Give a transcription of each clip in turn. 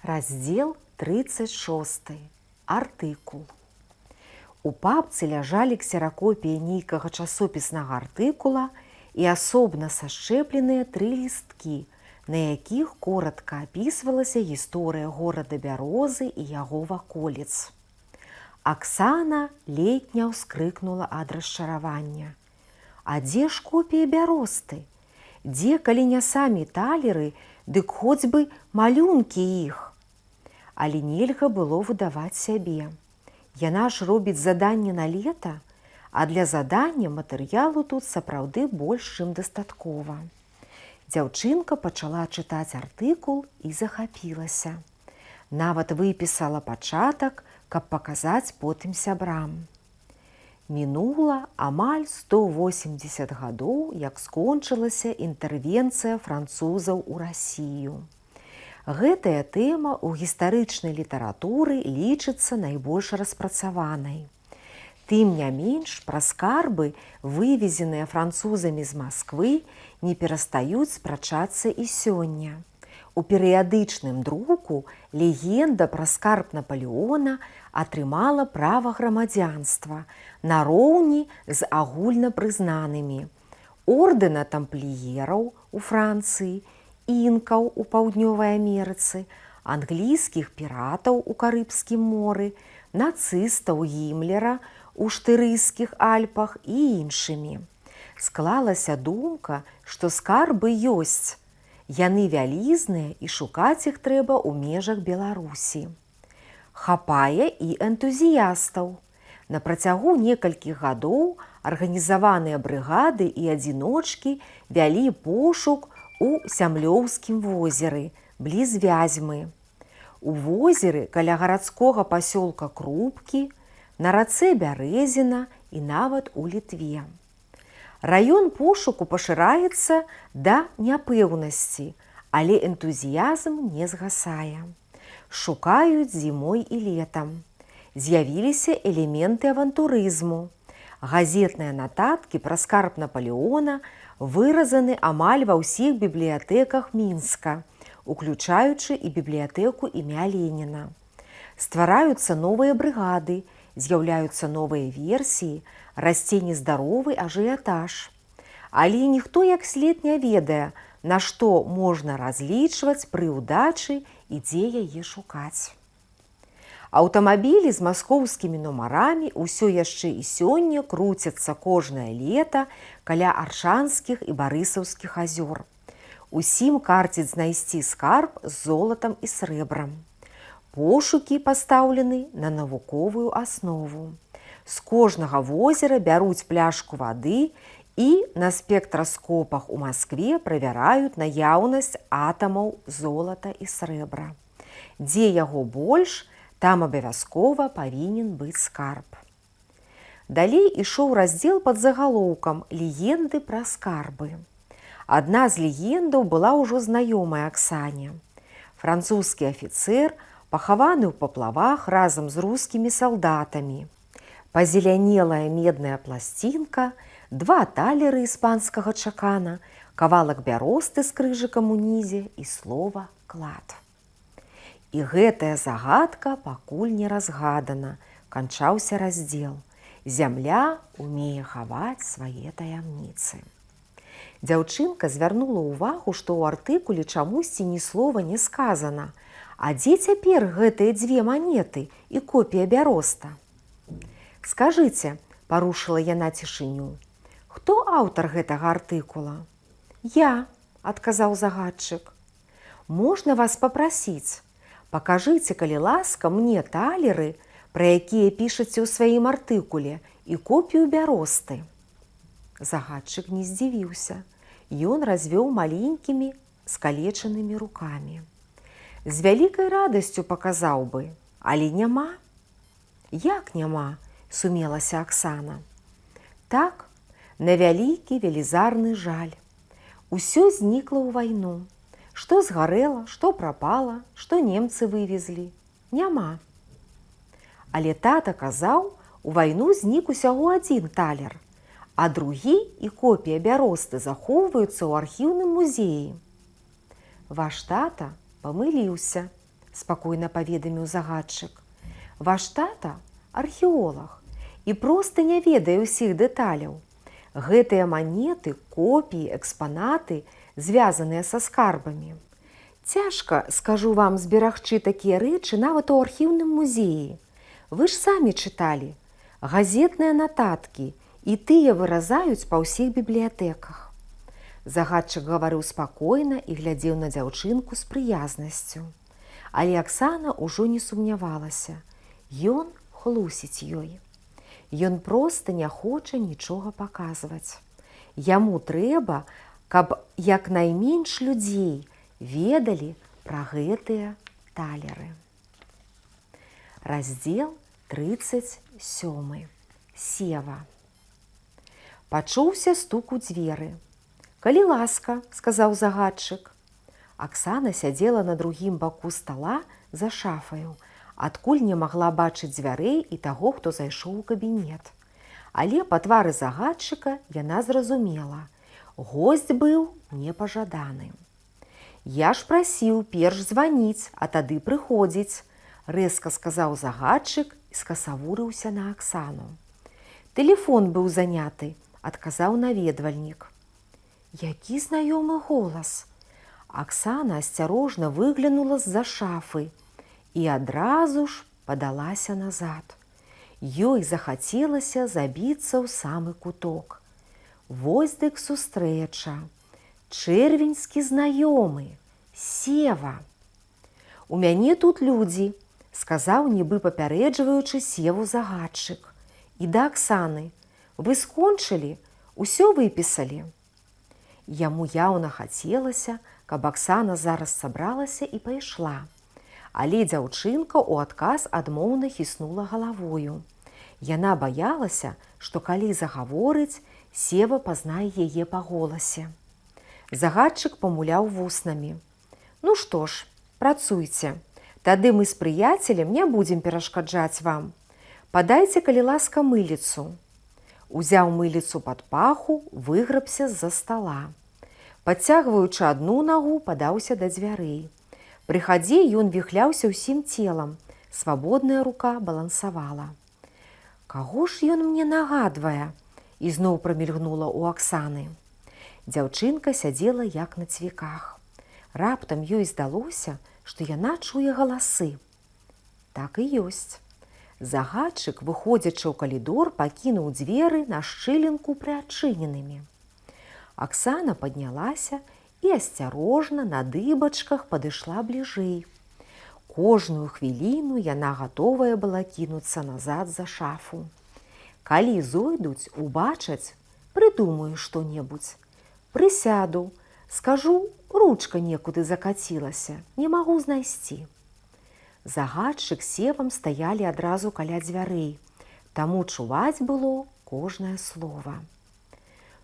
Раздзел 36. Артыкул. У папцы ляжалі ксеракопіі нейкага часопіснага артыкула і асобна сашчэпленыя 3 лісткі, на якіх коратка апісвалася гісторыя горада Бярозы і яго ваколіц. Аксана ледь не ўскрыкнула ад расчаравання. А дзе ж копія Бяросты? Дзе, калі не самі талеры, дык хоць бы малюнкі іх? Але нельга было выдаваць сябе. Яна ж робіць заданне на лета, а для задання матэрыялу тут сапраўды больш, чым дастаткова. Дзяўчынка пачала чытаць артыкул і захапілася. Нават выпісала пачатак, каб паказаць потым сябрам. Мінула амаль 180 гадоў, як скончылася інтэрвенцыя французаў у Расію. Гэтая тэма ў гістарычнай літаратуры лічыцца найбольш распрацаванай. Тым не менш, пра скарбы, вывезеныя французамі з Масквы, не перастаюць спрачацца і сёння. У перыядычным друку легенда пра скарб Напалеона атрымала права грамадзянства нароўні з агульнапрызнанымі ордэна тампліераў у Францыі, інкаў у Паўднёвай Амерыцы, англійскіх піратаў у Карыбскім моры, нацыстаў Гімлера у Штырыйскіх Альпах і іншымі. Склалася думка, што скарбы ёсць. Яны вялізныя і шукаць іх трэба ў межах Беларусі. Хапае і энтузіястаў. На працягу некалькіх гадоў арганізаваныя брыгады і адзіночкі вялі пошук у Сямлёўскім возеры, бліз Вязьмы. У возеры каля гарадскога пасёлка Крупкі, на рацэ Бярэзіна і нават у Літве. Раён пошуку пашыраецца да няпэўнасці, але энтузіязм не згасае. Шукаюць зімой і летам. З'явіліся элементы авантурызму. Газетныя нататкі пра скарб Напалеона выразаны амаль ва ўсіх бібліятэках Мінска, уключаючы і бібліятэку імя Леніна. Ствараюцца новыя брыгады, з'яўляюцца новыя версіі, расце нездаровы ажыятаж. Але ніхто як след не ведае, на што можна разлічваць пры ўдачы і дзе яе шукаць. Аўтамабілі з маскоўскімі нумарамі ўсё яшчэ і сёння круцяцца кожнае лета каля Аршанскіх і Барысаўскіх азёр. Усім карціць знайсці скарб з золатам і срэбрам. Пошукі пастаўлены на навуковую аснову. З кожнага возера бяруць пляшку вады і на спектраскопах у Маскве правяраюць наяўнасць атамаў золата і срэбра. Дзе яго больш, там абавязкова павінен быць скарб. Далей ішоў раздзел пад загалоўкам «Легенды пра скарбы». Адна з легендаў была ўжо знаёмая Аксане. Французскі афіцэр пахаваны ў паплавах разам з рускімі салдатамі. Пазелянелая медная пласцінка, 2 талеры іспанскага чакана, кавалак бяросты з крыжыкам унізе і слова «клад». І гэтая загадка пакуль не разгадана, канчаўся раздзел. Зямля умее хаваць свае таямніцы. Дзяўчынка звярнула ўвагу, што ў артыкуле чамусьці ні слова не сказана. А дзе цяпер гэтыя 2 манеты і копія Бяроста? Скажыце, парушыла яна цішыню, хто аўтар гэтага артыкула? Я, адказаў загадчык. Можна вас папрасіць? Пакажыце, калі ласка, мне талеры, пра якія пішаце ў сваім артыкуле, і копію Бяросты. Загадчык не здзівіўся. Ён развёў маленькімі скалечанымі рукамі. З вялікай радасцю паказаў бы, але няма. Як няма? Сумелася Аксана. Так, на вялікі велізарны жаль. Усё знікла ў вайну. Што згарэла, што прапала, што немцы вывезлі. Няма. Але тата казаў, у вайну знік усяго 1 талер, а другі і копія Бяросты захоўваюцца ў архіўным музеі. Ваш тата памыліўся, спакойна паведаміў загадчык. Ваш тата археолог і проста не ведае ўсіх дэталяў. Гэтыя манеты, копіі, экспанаты, звязаныя са скарбамі. Цяжка, скажу вам, зберагчы такія рэчы нават у архіўным музеі. Вы ж самі чыталі. Газетныя нататкі, і тыя выразаюць па ўсіх бібліятэках. Загадчык гаварыў спакойна і глядзеў на дзяўчынку з прыязнасцю. Але Аксана ўжо не сумнявалася. Ён хлусіць ёй. Ён проста не хоча нічога паказваць. Яму трэба, каб як найменш людзей ведалі пра гэтыя талеры. Раздзел 37. Сева. Пачуўся стук у дзверы. «Калі ласка», – сказаў загадчык. Аксана сядзела на другім баку стала за шафаю, адкуль не магла бачыць дзвярэй і таго, хто зайшоў у кабінет. Але па твары загадчыка яна зразумела. Госць быў непажаданы. «Я ж прасіў перш званіць, а тады прыходзіць», – рэзка сказаў загадчык і скасавурыўся на Аксану. «Тэлефон быў заняты», – адказаў наведвальнік. Які знаёмы голас! Аксана асцярожна выглянула з-за шафы і адразу ж падалася назад. Ёй захацелася забіцца ў самы куток. Вось дык сустрэча. Чэрвеньскі знаёмы. Сева. «У мяне тут людзі», – сказаў, нібы папярэджваючы Севу загадчык. «І да Аксаны. Вы скончылі? Усё выпісалі?» Яму яўна хацелася, каб Аксана зараз сабралася і пайшла. Але дзяўчынка ў адказ адмоўна хіснула галавою. Яна баялася, што калі загаворыць, Сева пазнае яе па голасе. Загадчык памуляў вуснамі. «Ну што ж, працуйце. Тады мы з прыяцелем не будзем перашкаджаць вам. Падайце, калі ласка, мыліцу». Узяў мыліцу пад паху, выграбся з-за стала. Падцягваючы адну нагу, падаўся да дзвярэй. Пры хадзе ён віхляўся ўсім целам, свабодная рука балансавала. «Каго ж ён мне нагадвае?» – ізноў прамільгнула ў Аксаны. Дзяўчынка сядзела як на цвіках. Раптам ёй здалося, што яна чуе галасы. Так і ёсць. Загадчык, выходзячы ў калідор, пакінуў дзверы на шчылінку прыадчыненымі. Аксана паднялася і асцярожна на дыбачках падышла бліжэй. Кожную хвіліну яна гатовая была кінуцца назад за шафу. Калі зойдуць, убачаць, прыдумаю што-небудзь. Прысяду, скажу, ручка некуды закацілася, не магу знайсці. Загадчык з Севам стаялі адразу каля дзвярэй, таму чуваць было кожнае слова.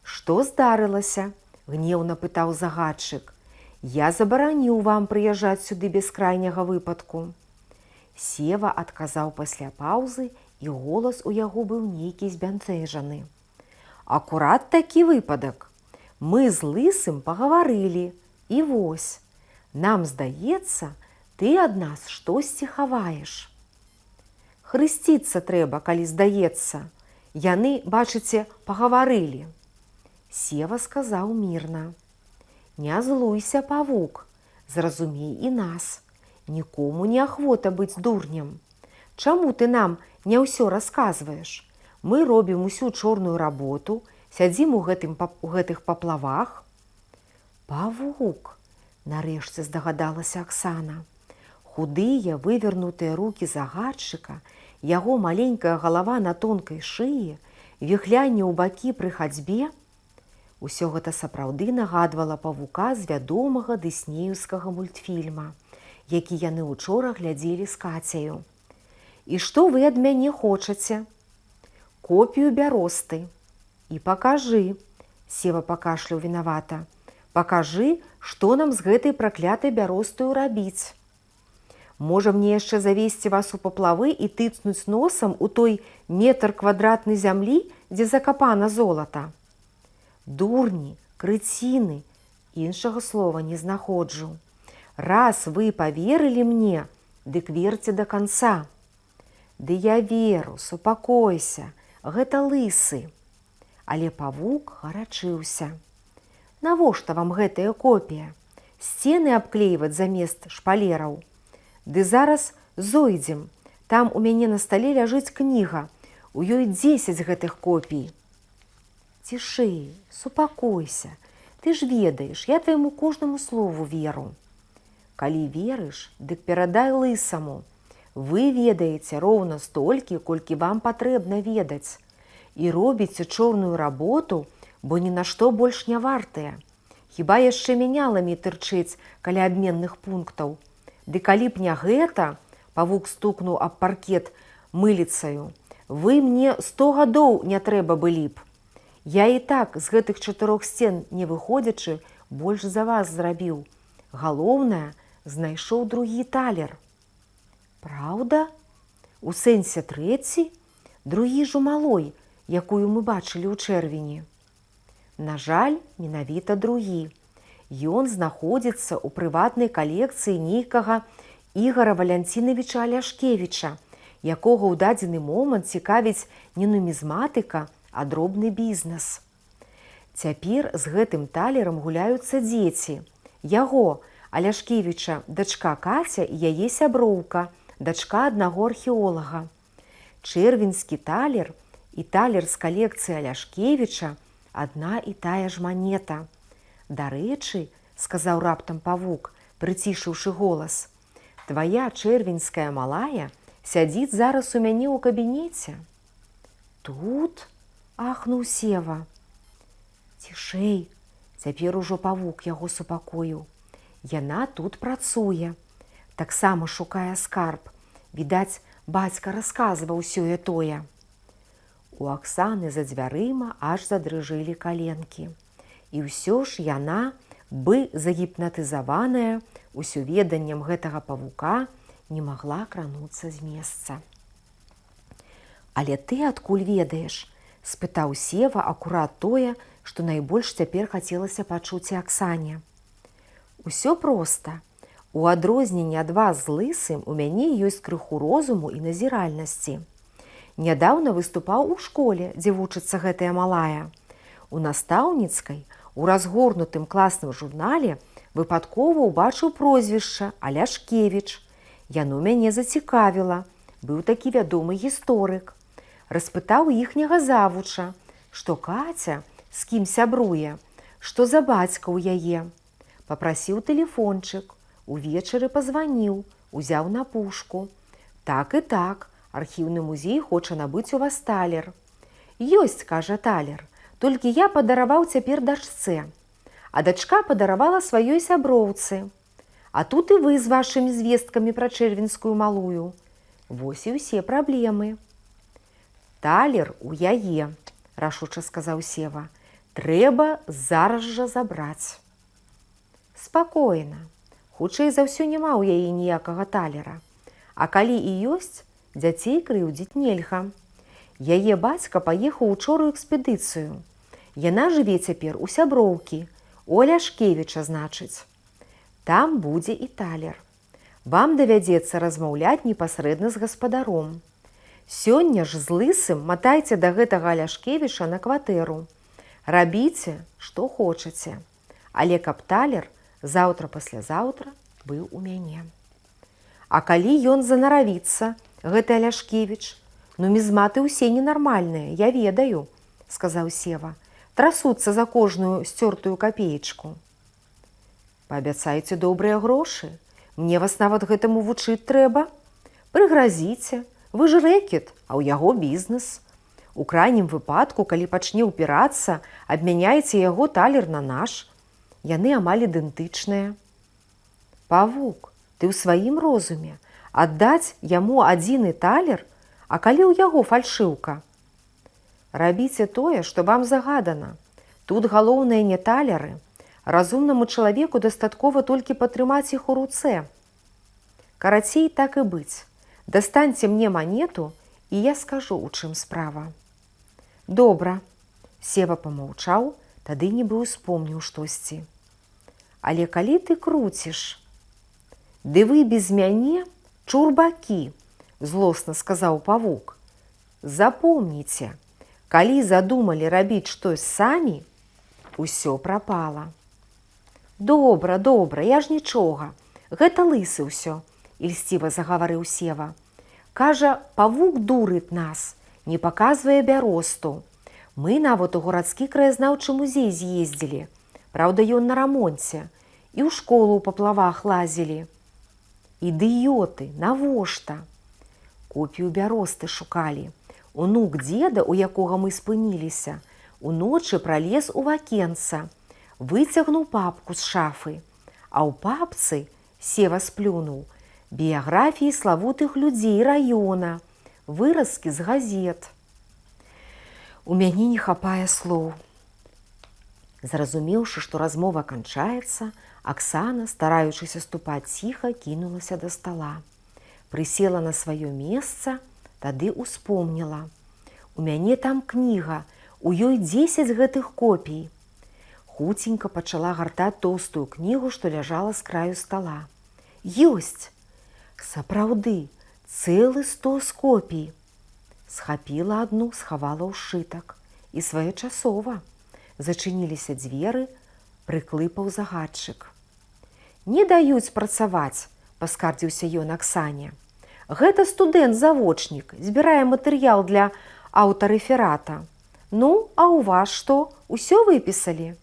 «Што здарылася?» – гневна пытаў загадчык. «Я забараніў вам прыязджаць сюды без крайняга выпадку». Сева адказаў пасля паўзы, і голас у яго быў нейкі збянтэжаны. «Акурат такі выпадак. Мы з Лысым пагаварылі, і вось. Нам здаецца, ты ад нас штосьці хаваеш». «Хрысціцца трэба, калі здаецца. Яны, бачыце, пагаварылі». Сева сказаў мірна. «Не злуйся, павук, зразумей і нас. Нікому не ахвота быць дурнем. Чаму ты нам не ўсё расказваеш? Мы робім усю чорную работу, сядзім у гэтых паплавах». «Павук», – нарэшце здагадалася Аксана. Худыя, вывернутыя рукі загадчыка, яго маленькая галава на тонкай шыі, віхлянне ў бакі пры хадзьбе – усё гэта сапраўды нагадвала павука з вядомага дыснеўскага мультфільма, які яны учора глядзелі з Кацяю. «І што вы ад мяне хочаце?» «Копію бяросты». «І пакажы», – Сева пакашляў вінавата. «Пакажы, што нам з гэтай праклятай бяростаю рабіць. Можа, мне яшчэ завесці вас у паплавы і тыцнуць носам у той метр квадратнай зямлі, дзе закапана золата?» «Дурні, крыціны, іншага слова не знаходжу. Раз вы паверылі мне, дык верце да канца. Ды я веру, супакойся, гэта лысы. Але павук гарачыўся. Навошта вам гэтая копія? Сцены абклейваць замест шпалераў. Ды зараз зойдзем. Там у мяне на стале ляжыць кніга. У ёй 10 гэтых копій. Цішэй, супакойся. Ты ж ведаеш, я твайму кожнаму слову веру. Калі верыш, дык перадай лысаму. Вы ведаеце роўна столькі, колькі вам патрэбна ведаць. І робіце чорную работу, бо ні на што больш не вартыя. Хіба яшчэ мяняламі тырчыць каля абменных пунктаў. Ды калі б не гэта, павук стукнуў аб паркет мыліцаю, вы мне 100 гадоў не трэба былі б. Я і так з гэтых 4 сцен не выходзячы больш за вас зрабіў. Галоўнае, знайшоў другі талер. Праўда? У сэнсе трэці? Другі ж у малой, якую мы бачылі ў чэрвені. На жаль, менавіта другі. Ён знаходзіцца ў прыватнай калекцыі нейкага Ігора Валянцінавіча Аляшкевіча, якога ў дадзены момант цікавіць не нумізматыка, а дробны бізнес. Цяпер з гэтым талерам гуляюцца дзеці. Яго, Аляшкевіча, дачка Каця і яе сяброўка, дачка аднаго археолага. Чэрвеньскі талер і талер з калекцыі Аляшкевіча адна і тая ж манета. Дарэчы, сказаў раптам павук, прыцішыўшы голас, твая чэрвеньская малая сядзіць зараз у мяне ў кабінеце. Тут? Ахнуў Сева. Цішэй, цяпер ужо павук яго супакоіў. Яна тут працуе. Таксама шукае скарб. Відаць, бацька расказваў сёе-тое. У Аксаны за дзвярыма аж задрыжэлі каленкі. І ўсё ж яна, бы загіпнатызаваная усёведаннем гэтага павука, не магла крануцца з месца. Але ты адкуль ведаеш? Спытаў Сева акурат тое, што найбольш цяпер хацелася пачуць і Аксане. Усё проста. У адрозненне ад вас з лысым у мяне ёсць крыху розуму і назіральнасці. Нядаўна выступаў у школе, дзе вучыцца гэтая малая. У настаўніцкай, у разгорнутым класным журнале выпадкова ўбачыў прозвішча Аляшкевіч. Яно мяне зацікавіла. Быў такі вядомы гісторык. Распытаў іхняга завуча, што Каця з кім сябруе, што за бацька ў яе. Папрасіў тэлефончык, увечары пазваніў, узяў на пушку. Так і так, архіўны музей хоча набыць у вас талер. Ёсць, кажа, талер, толькі я падараваў цяпер дачцэ, а дачка падаравала сваёй сяброўцы. А тут і вы з вашымі звесткамі пра чэрвеньскую малую. Вось і ўсе праблемы. Талер у яе, рашуча сказаў Сева. Трэба зараз жа забраць. Спакойна. Хутчэй за ўсё няма ў яе ніякага талера. А калі і ёсць, дзяцей крыўдзіць нельга. Яе бацька паехаў учора ў экспедыцыю. Яна жыве цяпер у сяброўкі, у Аляшкевіча, значыць. Там будзе і талер. Вам давядзецца размаўляць непасрэдна з гаспадаром. Сёння ж з лысым матайце да гэтага Аляшкевіча на кватэру. Рабіце, што хочаце. Але каб талер заўтра-паслязаўтра быў у мяне. А калі ён занаравіцца, гэты Аляшкевіч, нумізматы ўсе ненармальныя, я ведаю, сказаў Сева. Трасуцца за кожную сцёртую капеечку. Паабяцайце добрыя грошы. Мне вас нават гэтаму вучыць трэба. Прыгразіце. Вы ж рэкет, а ў яго бізнес. У крайнім выпадку, калі пачне ўпірацца, абмяняйце яго талер на наш. Яны амаль ідэнтычныя. Павук, ты ў сваім розуме. Аддаць яму адзіны талер, а калі ў яго фальшыўка? Рабіце тое, што вам загадана. Тут галоўнае не талеры. Разумнаму чалавеку дастаткова толькі патрымаць іх у руцэ. Карацей, так і быць. Дастаньце мне манету, і я скажу, у чым справа. Добра. Сева памаўчаў, тады нібы ўспомніў штосьці. Але калі ты круціш? Ды вы без мяне Чурбакі, злосна сказаў павук. Запомніце, калі задумалі рабіць штось самі, усё прапала. Добра, добра, я ж нічога. Гэта лысы ўсё, ільсціва загаварыў Сева. Кажа, павук дурыць нас, не паказвае бяросту. Мы нават у гарадскі краязнаўчы музей з'ездзілі. Праўда, ён на рамонце. І ў школу ў паплавах лазілі. Ідыёты, навошта? Копію бяросты шукалі. Унук дзеда, у якога мы спыніліся, уночы пралез у вакенца, выцягнуў папку з шафы. А ў папцы, Сева сплюнуў, біяграфіі славутых людзей раёна, выразкі з газет. У мяне не хапае слоў. Зразумеўшы, што размова канчаецца, Аксана, стараючыся ступаць ціха, кінулася да стала. Прысела на сваё месца, тады ўспомніла. У мяне там кніга, у ёй 10 гэтых копій. Хуценька пачала гартаць тоўстую кнігу, што ляжала з краю стала. Ёсць! Сапраўды, цэлы 100 копій. Схапіла адну, схавала ў сшытак. І своечасова. Зачыніліся дзверы, прыклыпаў загадчык. Не даюць працаваць, паскардзіўся ён Аксане. Гэта студэнт-завочнік, збірае матэрыял для аўтарэферата. Ну, а ў вас што, усё выпісалі?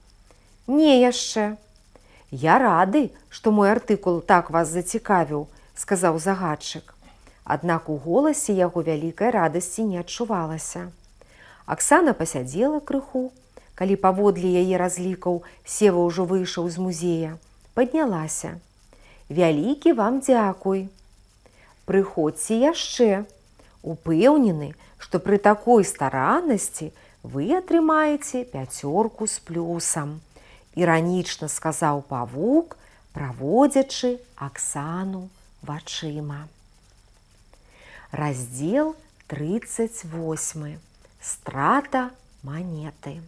Не яшчэ. Я рады, што мой артыкул так вас зацікавіў, сказаў загадчык. Аднак у голасе яго вялікай радасці не адчувалася. Аксана пасядзела крыху, калі паводле яе разлікаў Сева ўжо выйшаў з музея, паднялася. Вялікі вам дзякуй. Прыходзьце яшчэ. Упэўнены, што пры такой стараннасці вы атрымаеце 5 з плюсам. Іранічна сказаў павук, праводзячы Аксану вачыма. Раздзел 38. Страта манеты.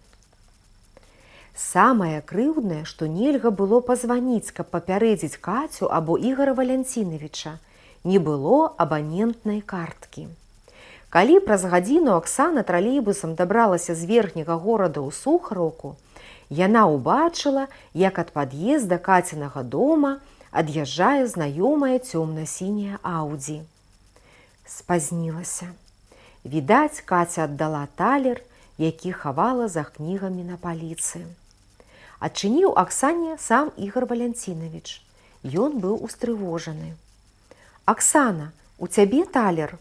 Самае крыўднае, што нельга было пазваніць, каб папярэдзіць Кацю або Ігора Валянцінавіча. Не было абанентнай карткі. Калі праз гадзіну Аксана тралейбусам дабралася з верхняга горада ў Сухараўку, яна ўбачыла, як ад пад'езда Кацінага дома ад'язджае знаёмая цёмна-сіняя Аўдзі. Спазнілася. Відаць, Каця аддала талер, які хавала за кнігамі на паліцы. Адчыніў Аксане сам Ігор Валянцінавіч. Ён быў устрывожаны. «Аксана, у цябе талер?»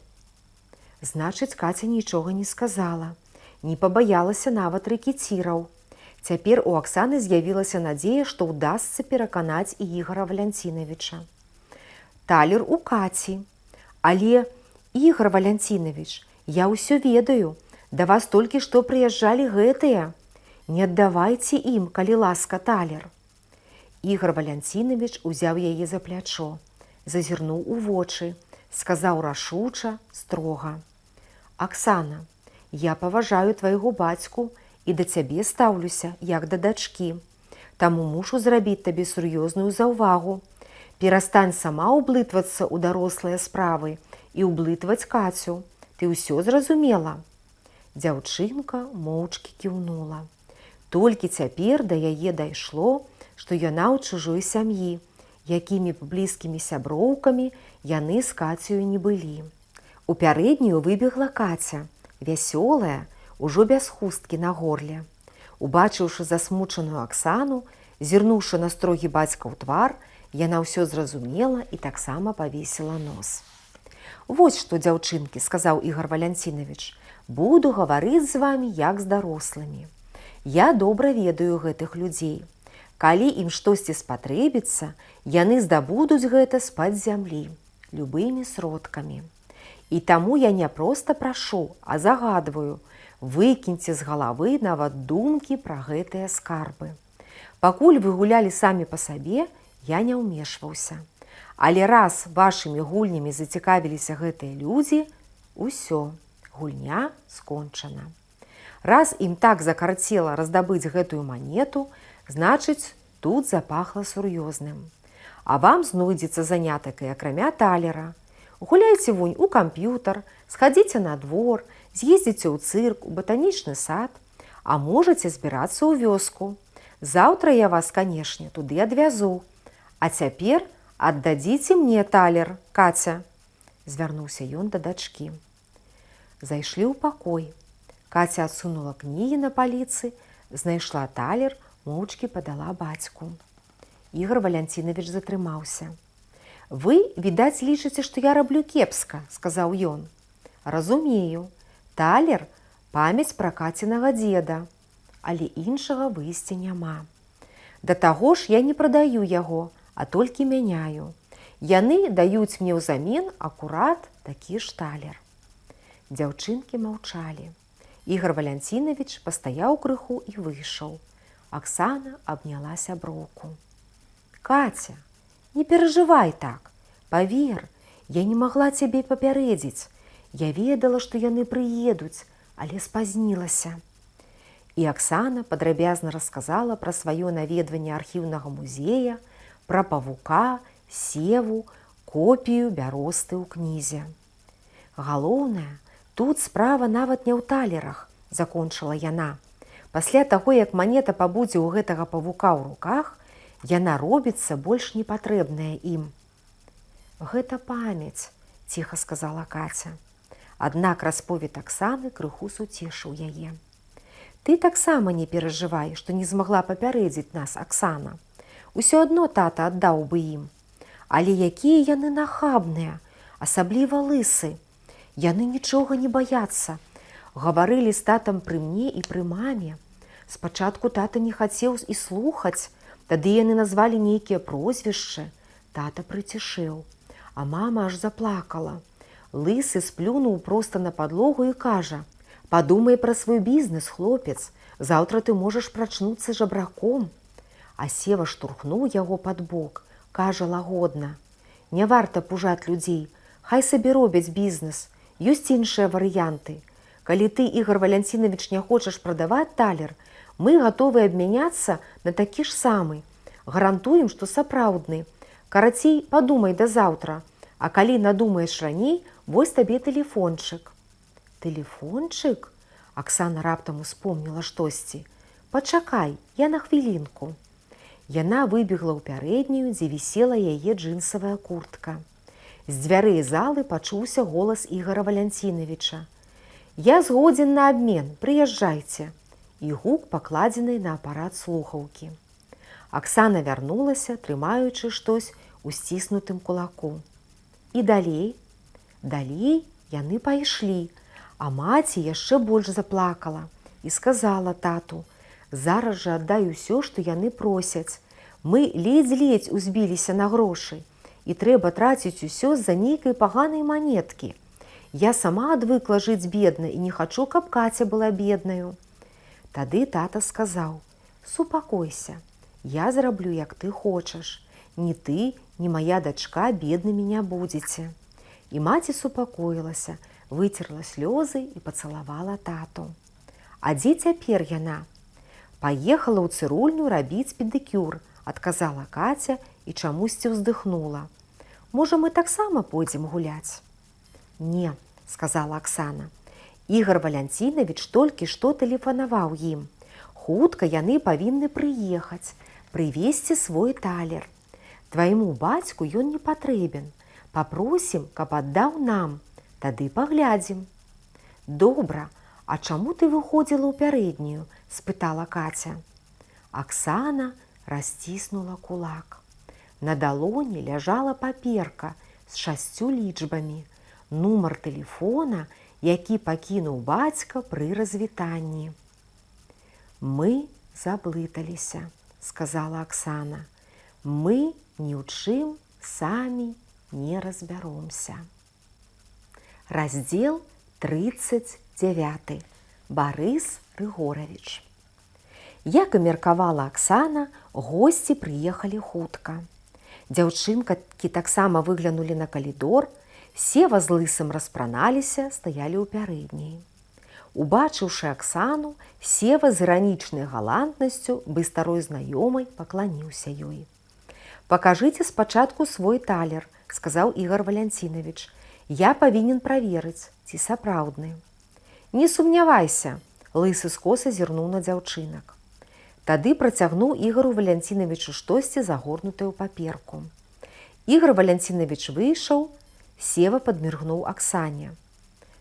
Значыць, Каця нічога не сказала. Не пабаялася нават рэкеціраў. Цяпер у Аксаны з'явілася надзея, што ўдасца пераканаць і Ігора Валянцінавіча. «Талер у Каці. Але, Ігор Валянцінавіч, я ўсё ведаю. Да вас толькі што прыязджалі гэтыя. Не аддавайце ім, калі ласка, талер». Ігор Валянцінавіч узяў яе за плячо, зазірнуў у вочы, сказаў рашуча, строга. «Аксана, я паважаю твайго бацьку і да цябе стаўлюся, як да дачкі. Таму мушу зрабіць табе сур'ёзную заўвагу. Перастань сама ўблытвацца ў дарослыя справы і ўблытваць Кацю. Ты ўсё зразумела?» Дзяўчынка моўчкі кіўнула. Толькі цяпер да яе дайшло, што яна ў чужой сям'і, якімі б блізкімі сяброўкамі яны з Кацею не былі. У пярэднюю выбегла Каця, вясёлая, ужо без хусткі на горле. Убачыўшы засмучаную Аксану, зірнуўшы на строгі бацькаў твар, яна ўсё зразумела і таксама павесіла нос. «Вось што, дзяўчынкі, — сказаў Ігор Валянцінавіч, — буду гаварыць з вамі як з дарослымі. Я добра ведаю гэтых людзей. Калі ім штосьці спатрэбіцца, яны здабудуць гэта з-пад зямлі, любымі сродкамі. І таму я не проста прашу, а загадваю, выкіньце з галавы нават думкі пра гэтыя скарбы. Пакуль вы гулялі самі па сабе, я не ўмешваўся. Але раз вашымі гульнямі зацікавіліся гэтыя людзі, усё, гульня скончана. Раз ім так закарцела раздабыць гэтую манету, значыць, тут запахла сур'ёзным. А вам знойдзецца занятак і акрамя талера. Гуляйце вунь у камп'ютар, схадзіце на двор, з'ездзіце ў цырк, у батанічны сад, а можаце збірацца ў вёску. Заўтра я вас, канешне, туды адвязу. А цяпер аддадзіце мне талер, Каця. Звярнуўся ён да дачкі. Зайшлі ў пакой. Каця адсунула кнігі на паліцы, знайшла талер, моўчкі падала бацьку. Ігор Валянцінавіч затрымаўся. «Вы, відаць, лічыце, што я раблю кепска», – сказаў ён. «Разумею. Талер – памяць пра Кацінага дзеда, але іншага выйсця няма. Да таго ж я не прадаю яго, а толькі мяняю. Яны даюць мне ўзамен акурат такі ж талер». Дзяўчынкі маўчалі. Ігор Валянцінавіч пастаяў крыху і выйшаў. Аксана абняла сяброўку. «Каця, не перажывай так. Павер, я не магла цябе папярэдзіць. Я ведала, што яны прыедуць, але спазнілася». І Аксана падрабязна расказала пра сваё наведванне архіўнага музея, пра павука, севу, копію бяросты ў кнізе. «Галоўнае, тут справа нават не ў талерах», – закончыла яна. «Пасля таго, як манета пабудзе ў гэтага павука ў руках, яна робіцца больш непатрэбная ім». «Гэта памяць», – ціха сказала Каця. Аднак расповед Аксаны крыху суцешыў яе. «Ты таксама не перажывай, што не змагла папярэдзіць нас, Аксана. Усё адно тата аддаў бы ім. Але якія яны нахабныя, асабліва лысы. Яны нічога не баяцца. Гаварылі з татам пры мне і пры маме. Спачатку тата не хацеў і слухаць, тады яны назвалі нейкія прозвішчы. Тата прыцішэў, а мама аж заплакала. Лысы сплюнуў проста на падлогу і кажа: «Падумай пра свой бізнес, хлопец, заўтра ты можаш прачнуцца жабраком». А Сева штурхнуў яго пад бок, кажа лагодна: «Не варта пужаць людзей, хай сабе робяць бізнес, ёсць іншыя варыянты. Калі ты, Ігор Валянцінавіч, не хочаш прадаваць талер, мы гатовы абмяняцца на такі ж самы. Гарантуем, што сапраўдны. Карацей, падумай да заўтра, а калі надумаеш раней, вось табе тэлефончык». «Тэлефончык?» Аксана раптам успомніла штосьці. «Пачакай, я на хвілінку». Яна выбегла ў пярэднюю, дзе вісела яе джынсавая куртка. З дзвярэй залы пачуўся голас Ігора Валянцінавіча. «Я згодзен на абмен, прыязджайце». І гук, пакладзены на апарат слухаўкі. Аксана вярнулася, трымаючы штось у сціснутым кулаку. І далей? Далей яны пайшлі, а маці яшчэ больш заплакала і сказала тату: «Зараз жа аддай усё, што яны просяць. Мы ледзь-ледзь узбіліся на грошы, і трэба траціць усё з-за нейкай паганай манеткі. Я сама адвыкла жыць бедна і не хачу, каб Каця была беднаю». Тады тата сказаў: «Супакойся, я зраблю, як ты хочаш. Ні ты, ні мая дачка беднымі не будзеце». І маці супакоілася, выцерла слёзы і пацалавала тату. «А дзе цяпер яна?» «Паехала ў цырульню рабіць педыкюр», – адказала Каця і чамусьці ўздыхнула. «Можа, мы таксама пойдзем гуляць?» «Не», – сказала Аксана. «Ігор Валянцінавіч толькі што тэлефанаваў ім. Хутка яны павінны прыехаць, прывезці свой талер. Твайму бацьку ён не патрэбен. Папросім, каб аддаў нам. Тады паглядзім». «Добра, а чаму ты выходзіла ў пярэднюю?» – спытала Каця. Аксана расціснула кулак. На далоні ляжала паперка з 6 лічбамі, нумар тэлефона, які пакінуў бацька пры развітанні. «Мы заблыталіся», – сказала Аксана. «Мы ні ў чым самі не разбяромся». Раздзел 39. Барыс Рыгоравіч. Як і меркавала Аксана, госці прыехалі хутка. Дзяўчынкі таксама выглянулі на калідор, Сева з лысым распраналіся, стаялі ў пярэдняй. Убачыўшы Аксану, Сева з іранічнай галантнасцю, бы старой знаёмай, пакланіўся ёй. «Пакажыце спачатку свой талер», – сказаў Ігор Валянцінавіч. Я павінен праверыць, ці сапраўдны. Не сумнявайся, лысы скоса зірнуў на дзяўчынак. Тады працягнуў Ігору Валянцінавічу штосьці загорнутае ў паперку. Ігор Валянцінавіч выйшаў, Сева падміргнуў Аксане.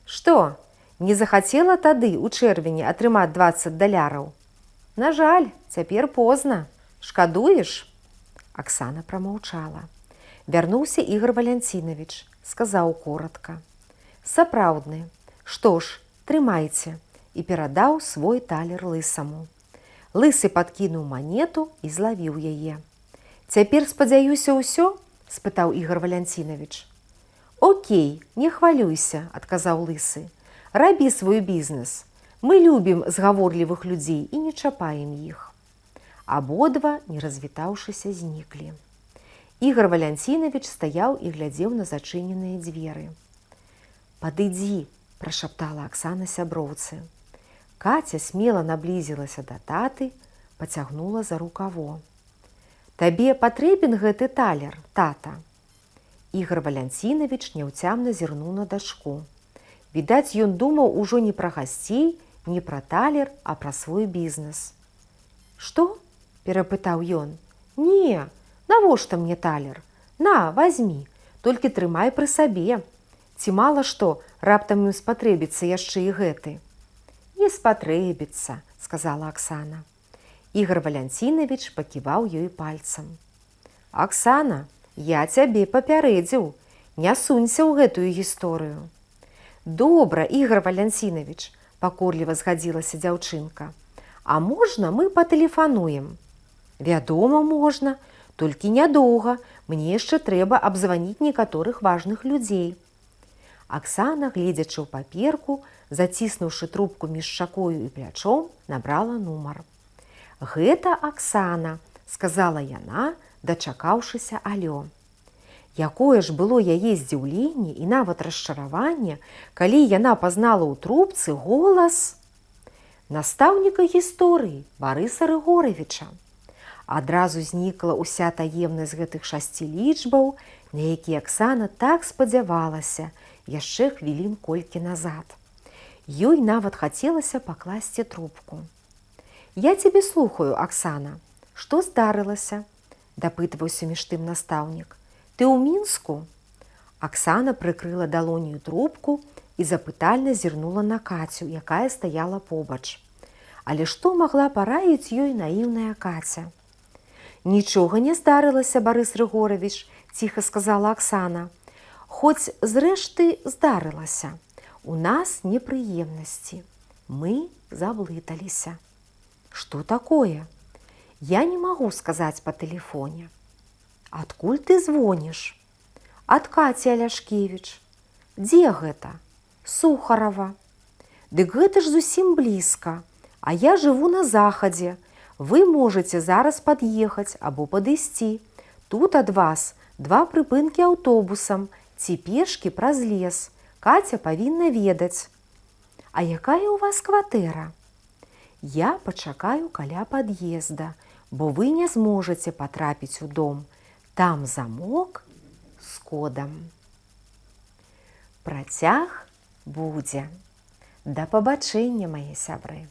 Што, не захацела тады ў чэрвені атрымаць 20 даляраў? На жаль, цяпер позна. Шкадуеш? Аксана прамаўчала. Вярнуўся Ігор Валянцінавіч, сказаў коратка. Сапраўдны. Што ж, трымайце, і перадаў свой талер лысаму. Лысы падкінуў манету і злавіў яе. Цяпер, спадзяюся, ўсё? Спытаў Ігор Валянцінавіч. Окей, не хвалюйся, адказаў лысы. Рабі свой бізнес. Мы любім згаворлівых людзей і не чапаем іх. Абодва, не развітаўшыся, зніклі. Ігор Валянцінавіч стаяў і глядзеў на зачыненыя дзверы. Падыдзі, прашаптала Аксана сяброўцы. Каця смела наблізілася да таты, пацягнула за рукаво. Табе патрэбен гэты талер, тата? Ігор Валянцінавіч няўцямна зірнуў на дачку. Відаць, ён думаў ужо не пра гасцей, не пра талер, а пра свой бізнес. Што? Перапытаў ён. Не, навошта мне талер? На, вазьмі, толькі трымай пры сабе. Ці мала што, раптам ім спатрэбіцца яшчэ і гэты. Не спатрэбіцца, сказала Аксана. Ігор Валянцінавіч паківаў ёй пальцам. Аксана, я цябе папярэдзіў, не сунься ў гэтую гісторыю. Добра, Ігор Валянцінавіч, пакорліва згадзілася дзяўчынка. А можна мы патэлефануем? Вядома, можна, толькі нядоўга, мне яшчэ трэба абзваніць некаторых важных людзей. Аксана, гледзячы ў паперку, заціснуўшы трубку між шчакою і плячом, набрала нумар. Гэта Аксана, сказала яна, дачакаўшыся алё. Якое ж было яе здзіўленне і нават расчараванне, калі яна пазнала ў трубцы голас настаўніка гісторыі Барыса Рыгоравіча. Адразу знікла ўся таемнасць гэтых 6 лічбаў, на якія Аксана так спадзявалася яшчэ хвілін колькі назад. Ёй нават хацелася пакласці трубку. Я цябе слухаю, Аксана. Што здарылася? Дапытваўся між тым настаўнік. Ты ў Мінску? Аксана прыкрыла далонню трубку і запытальна зірнула на Кацю, якая стаяла побач. Але што магла параіць ёй наіўная Каця? Нічога не здарылася, Барыс Рыгоравіч, ціха сказала Аксана. Хоць, зрэшты, здарылася. У нас непрыемнасці. Мы заблыталіся. Што такое? Я не магу сказаць па тэлефоне. Адкуль ты звоніш? Ад Каці Аляшкевіч. Дзе гэта? Сухарова. Дык гэта ж зусім блізка. А я жыву на захадзе. Вы можаце зараз пад'ехаць або падысці. Тут ад вас 2 прыпынкі аўтобусам ці пешкі праз лес. Каця павінна ведаць. А якая ў вас кватэра? Я пачакаю каля пад'езда, бо вы не зможаце патрапіць у дом. Там замок з кодам. Працяг будзе. Да пабачэння, мае сябры.